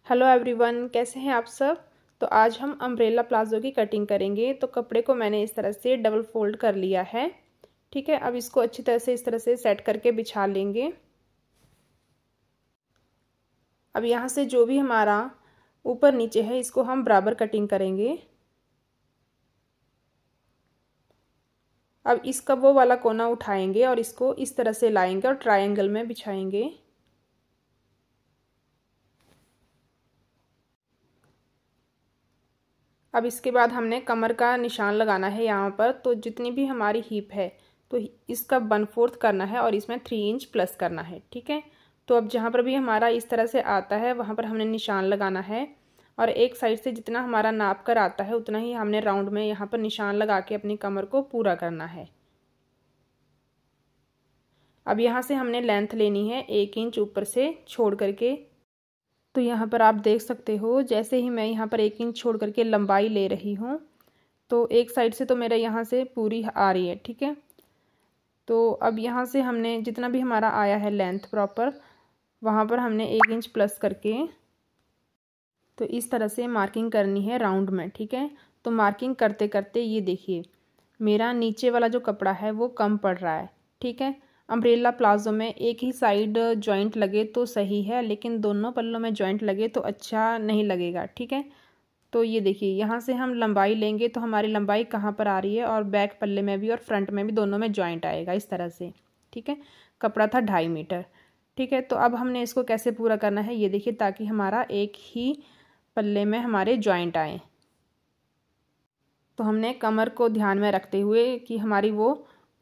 Hello everyone, कैसे हैं आप सब। तो आज हम अम्ब्रेला प्लाजो की कटिंग करेंगे। तो कपड़े को मैंने इस तरह से डबल फोल्ड कर लिया है। ठीक है, अब इसको अच्छी तरह से इस तरह से सेट करके बिछा लेंगे। अब यहाँ से जो भी हमारा ऊपर नीचे है इसको हम बराबर कटिंग करेंगे। अब इसका वो वाला कोना उठाएंगे और इसको इस तरह से लाएंगे और ट्रायंगल में बिछाएंगे। अब इसके बाद हमने कमर का निशान लगाना है यहाँ पर। तो जितनी भी हमारी हिप है तो इसका 1/4 करना है और इसमें 3 इंच प्लस करना है। ठीक है, तो अब जहाँ पर भी हमारा इस तरह से आता है वहाँ पर हमने निशान लगाना है और एक साइड से जितना हमारा नाप कर आता है उतना ही हमने राउंड में यहाँ पर निशान लगा के अपनी कमर को पूरा करना है। अब यहाँ से हमने लेंथ लेनी है 1 इंच ऊपर से छोड़ करके। तो यहाँ पर आप देख सकते हो जैसे ही मैं यहाँ पर 1 इंच छोड़ करके लंबाई ले रही हूँ तो एक साइड से तो मेरा यहाँ से पूरी आ रही है। ठीक है, तो अब यहाँ से हमने जितना भी हमारा आया है लेंथ प्रॉपर वहाँ पर हमने 1 इंच प्लस करके तो इस तरह से मार्किंग करनी है राउंड में। ठीक है, तो मार्किंग करते करते ये देखिए मेरा नीचे वाला जो कपड़ा है वो कम पड़ रहा है। ठीक है, अम्ब्रेला प्लाजो में एक ही साइड जॉइंट लगे तो सही है, लेकिन दोनों पल्लों में जॉइंट लगे तो अच्छा नहीं लगेगा। ठीक है, तो ये देखिए यहाँ से हम लंबाई लेंगे तो हमारी लंबाई कहाँ पर आ रही है और बैक पल्ले में भी और फ्रंट में भी दोनों में जॉइंट आएगा इस तरह से। ठीक है, कपड़ा था 2.5 मीटर। ठीक है, तो अब हमने इसको कैसे पूरा करना है ये देखिए, ताकि हमारा एक ही पल्ले में हमारे जॉइंट आए। तो हमने कमर को ध्यान में रखते हुए कि हमारी वो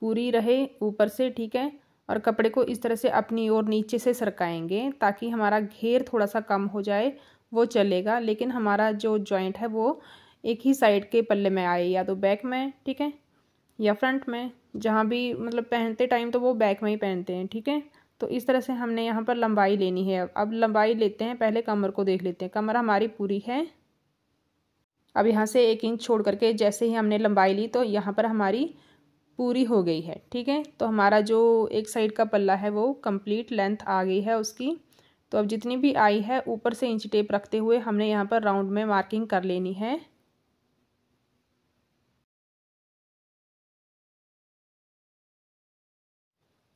पूरी रहे ऊपर से। ठीक है, और कपड़े को इस तरह से अपनी ओर नीचे से सरकाएंगे ताकि हमारा घेर थोड़ा सा कम हो जाए, वो चलेगा, लेकिन हमारा जो जॉइंट है वो एक ही साइड के पल्ले में आए, या तो बैक में, ठीक है, या फ्रंट में, जहाँ भी मतलब पहनते टाइम तो वो बैक में ही पहनते हैं। ठीक है, तो इस तरह से हमने यहाँ पर लंबाई लेनी है। अब लंबाई लेते हैं, पहले कमर को देख लेते हैं। कमर हमारी पूरी है। अब यहाँ से 1 इंच छोड़ करके जैसे ही हमने लंबाई ली तो यहाँ पर हमारी पूरी हो गई है। ठीक है, तो हमारा जो एक साइड का पल्ला है वो कंप्लीट लेंथ आ गई है उसकी। तो अब जितनी भी आई है ऊपर से इंच टेप रखते हुए हमने यहाँ पर राउंड में मार्किंग कर लेनी है।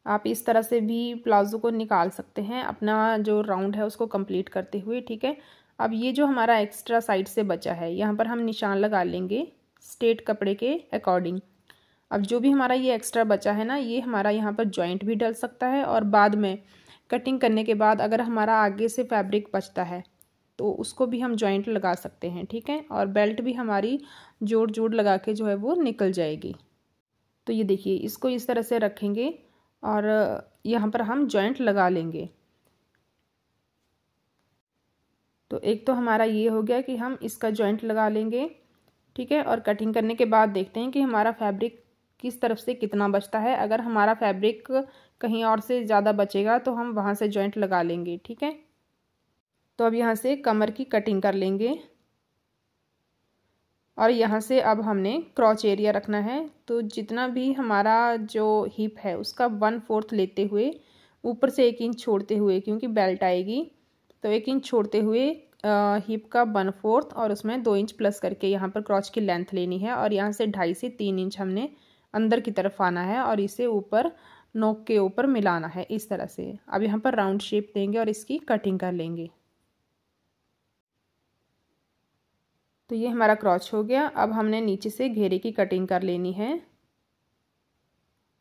आप इस तरह से भी प्लाजो को निकाल सकते हैं अपना जो राउंड है उसको कंप्लीट करते हुए। ठीक है, अब ये जो हमारा एक्स्ट्रा साइड से बचा है यहाँ पर हम निशान लगा लेंगे स्ट्रेट कपड़े के अकॉर्डिंग। अब जो भी हमारा ये एक्स्ट्रा बचा है ना, ये हमारा यहाँ पर जॉइंट भी डल सकता है और बाद में कटिंग करने के बाद अगर हमारा आगे से फैब्रिक बचता है तो उसको भी हम जॉइंट लगा सकते हैं। ठीक है, और बेल्ट भी हमारी जोड़ जोड़ लगा के जो है वो निकल जाएगी। तो ये देखिए इसको इस तरह से रखेंगे और यहाँ पर हम जॉइंट लगा लेंगे। तो एक तो हमारा ये हो गया कि हम इसका जॉइंट लगा लेंगे। ठीक है, और कटिंग करने के बाद देखते हैं कि हमारा फैब्रिक किस तरफ से कितना बचता है। अगर हमारा फैब्रिक कहीं और से ज़्यादा बचेगा तो हम वहाँ से जॉइंट लगा लेंगे। ठीक है, तो अब यहाँ से कमर की कटिंग कर लेंगे और यहाँ से अब हमने क्रॉच एरिया रखना है। तो जितना भी हमारा जो हिप है उसका 1/4 लेते हुए ऊपर से 1 इंच छोड़ते हुए, क्योंकि बेल्ट आएगी तो 1 इंच छोड़ते हुए हिप का 1/4 और उसमें 2 इंच प्लस करके यहाँ पर क्रॉच की लेंथ लेनी है और यहाँ से 2.5 से 3 इंच हमने अंदर की तरफ आना है और इसे ऊपर नोक के ऊपर मिलाना है इस तरह से। अब यहाँ पर राउंड शेप देंगे और इसकी कटिंग कर लेंगे। तो ये हमारा क्रॉच हो गया। अब हमने नीचे से घेरे की कटिंग कर लेनी है।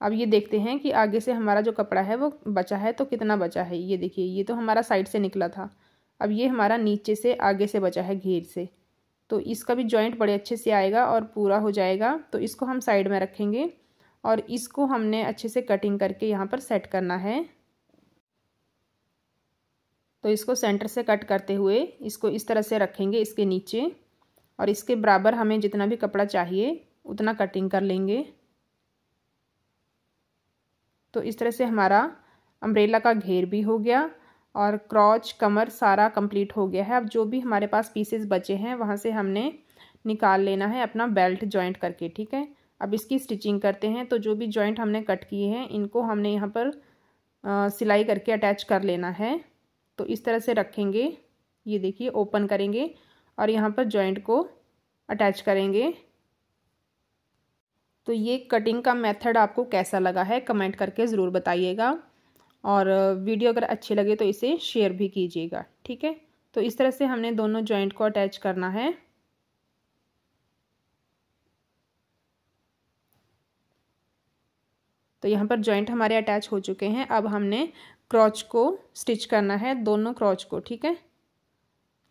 अब ये देखते हैं कि आगे से हमारा जो कपड़ा है वो बचा है तो कितना बचा है। ये देखिए ये तो हमारा साइड से निकला था, अब ये हमारा नीचे से आगे से बचा है घेर से। तो इसका भी जॉइंट बड़े अच्छे से आएगा और पूरा हो जाएगा। तो इसको हम साइड में रखेंगे और इसको हमने अच्छे से कटिंग करके यहाँ पर सेट करना है। तो इसको सेंटर से कट करते हुए इसको इस तरह से रखेंगे इसके नीचे और इसके बराबर हमें जितना भी कपड़ा चाहिए उतना कटिंग कर लेंगे। तो इस तरह से हमारा अम्ब्रेला का घेर भी हो गया और क्रॉच कमर सारा कंप्लीट हो गया है। अब जो भी हमारे पास पीसेस बचे हैं वहाँ से हमने निकाल लेना है अपना बेल्ट जॉइंट करके। ठीक है, अब इसकी स्टिचिंग करते हैं। तो जो भी जॉइंट हमने कट किए हैं इनको हमने यहाँ पर सिलाई करके अटैच कर लेना है। तो इस तरह से रखेंगे ये देखिए ओपन करेंगे और यहाँ पर जॉइंट को अटैच करेंगे। तो ये कटिंग का मेथड आपको कैसा लगा है कमेंट करके ज़रूर बताइएगा, और वीडियो अगर अच्छी लगे तो इसे शेयर भी कीजिएगा, ठीक है। तो इस तरह से हमने दोनों जॉइंट को अटैच करना है। तो यहाँ पर जॉइंट हमारे अटैच हो चुके हैं। अब हमने क्रॉच को स्टिच करना है, दोनों क्रॉच को, ठीक है।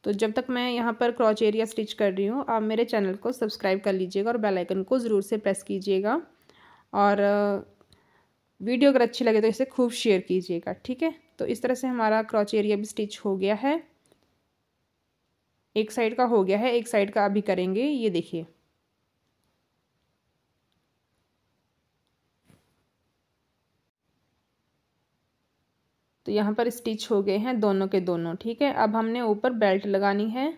तो जब तक मैं यहाँ पर क्रॉच एरिया स्टिच कर रही हूँ, आप मेरे चैनल को सब्सक्राइब कर लीजिएगा और बेल आइकन को ज़रूर से प्रेस कीजिएगा, और वीडियो अगर अच्छी लगे तो इसे खूब शेयर कीजिएगा, ठीक है। तो इस तरह से हमारा क्रॉच एरिया भी स्टिच हो गया है। एक साइड का हो गया है, एक साइड का अभी करेंगे। ये देखिए तो यहाँ पर स्टिच हो गए हैं दोनों के दोनों, ठीक है। अब हमने ऊपर बेल्ट लगानी है।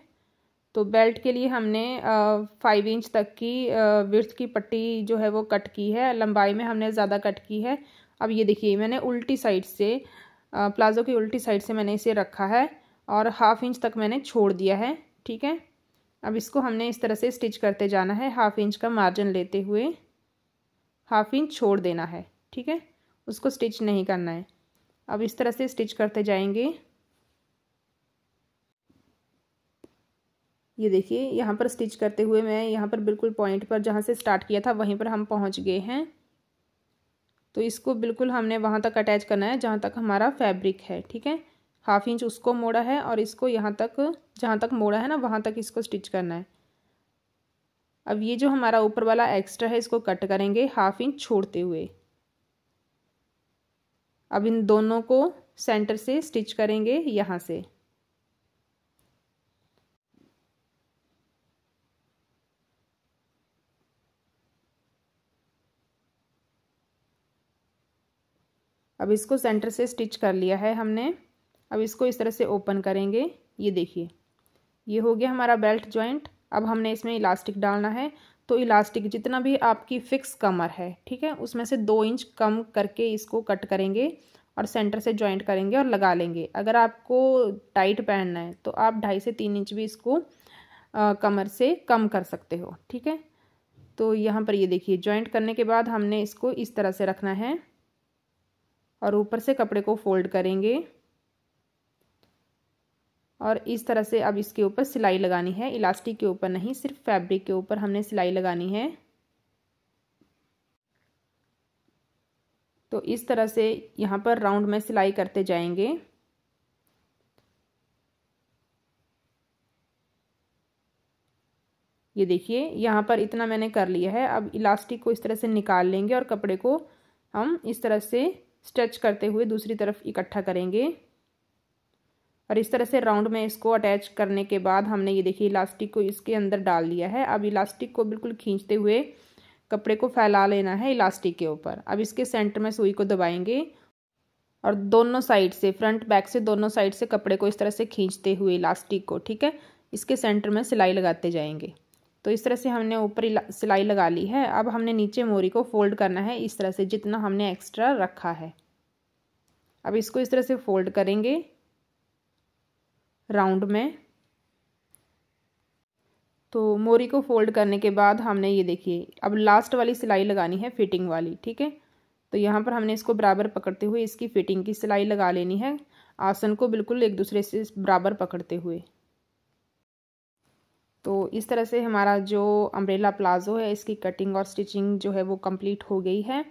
तो बेल्ट के लिए हमने 5 इंच तक की विड्थ की पट्टी जो है वो कट की है, लंबाई में हमने ज़्यादा कट की है। अब ये देखिए मैंने उल्टी साइड से प्लाज़ो की उल्टी साइड से मैंने इसे रखा है और 1/2 इंच तक मैंने छोड़ दिया है, ठीक है। अब इसको हमने इस तरह से स्टिच करते जाना है, 1/2 इंच का मार्जिन लेते हुए 1/2 इंच छोड़ देना है, ठीक है। उसको स्टिच नहीं करना है। अब इस तरह से स्टिच करते जाएंगे। ये देखिए यहाँ पर स्टिच करते हुए मैं यहाँ पर बिल्कुल पॉइंट पर जहाँ से स्टार्ट किया था वहीं पर हम पहुँच गए हैं। तो इसको बिल्कुल हमने वहाँ तक अटैच करना है जहाँ तक हमारा फैब्रिक है, ठीक है। 1/2 इंच उसको मोड़ा है और इसको यहाँ तक जहाँ तक मोड़ा है ना वहाँ तक इसको स्टिच करना है। अब ये जो हमारा ऊपर वाला एक्स्ट्रा है इसको कट करेंगे 1/2 इंच छोड़ते हुए। अब इन दोनों को सेंटर से स्टिच करेंगे यहाँ से। अब इसको सेंटर से स्टिच कर लिया है हमने। अब इसको इस तरह से ओपन करेंगे। ये देखिए ये हो गया हमारा बेल्ट जॉइंट। अब हमने इसमें इलास्टिक डालना है। तो इलास्टिक जितना भी आपकी फिक्स कमर है, ठीक है, उसमें से 2 इंच कम करके इसको कट करेंगे और सेंटर से जॉइंट करेंगे और लगा लेंगे। अगर आपको टाइट पहनना है तो आप 2.5 से 3 इंच भी इसको कमर से कम कर सकते हो, ठीक है। तो यहाँ पर ये देखिए जॉइंट करने के बाद हमने इसको इस तरह से रखना है और ऊपर से कपड़े को फोल्ड करेंगे और इस तरह से अब इसके ऊपर सिलाई लगानी है। इलास्टिक के ऊपर नहीं, सिर्फ फैब्रिक के ऊपर हमने सिलाई लगानी है। तो इस तरह से यहाँ पर राउंड में सिलाई करते जाएंगे। ये देखिए यहाँ पर इतना मैंने कर लिया है। अब इलास्टिक को इस तरह से निकाल लेंगे और कपड़े को हम इस तरह से स्ट्रेच करते हुए दूसरी तरफ इकट्ठा करेंगे और इस तरह से राउंड में इसको अटैच करने के बाद हमने ये देखिए इलास्टिक को इसके अंदर डाल दिया है। अब इलास्टिक को बिल्कुल खींचते हुए कपड़े को फैला लेना है इलास्टिक के ऊपर। अब इसके सेंटर में सुई को दबाएंगे और दोनों साइड से, फ्रंट बैक से दोनों साइड से कपड़े को इस तरह से खींचते हुए इलास्टिक को, ठीक है, इसके सेंटर में सिलाई लगाते जाएंगे। तो इस तरह से हमने ऊपर सिलाई लगा ली है। अब हमने नीचे मोरी को फोल्ड करना है इस तरह से जितना हमने एक्स्ट्रा रखा है। अब इसको इस तरह से फोल्ड करेंगे राउंड में। तो मोरी को फोल्ड करने के बाद हमने ये देखिए अब लास्ट वाली सिलाई लगानी है, फिटिंग वाली, ठीक है। तो यहाँ पर हमने इसको बराबर पकड़ते हुए इसकी फिटिंग की सिलाई लगा लेनी है, आसन को बिल्कुल एक दूसरे से बराबर पकड़ते हुए। तो इस तरह से हमारा जो अम्ब्रेला प्लाज़ो है इसकी कटिंग और स्टिचिंग जो है वो कंप्लीट हो गई है।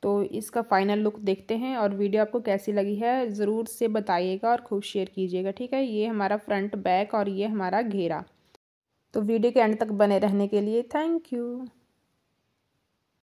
तो इसका फाइनल लुक देखते हैं और वीडियो आपको कैसी लगी है ज़रूर से बताइएगा और खूब शेयर कीजिएगा, ठीक है। ये हमारा फ्रंट बैक और ये हमारा घेरा। तो वीडियो के एंड तक बने रहने के लिए थैंक यू।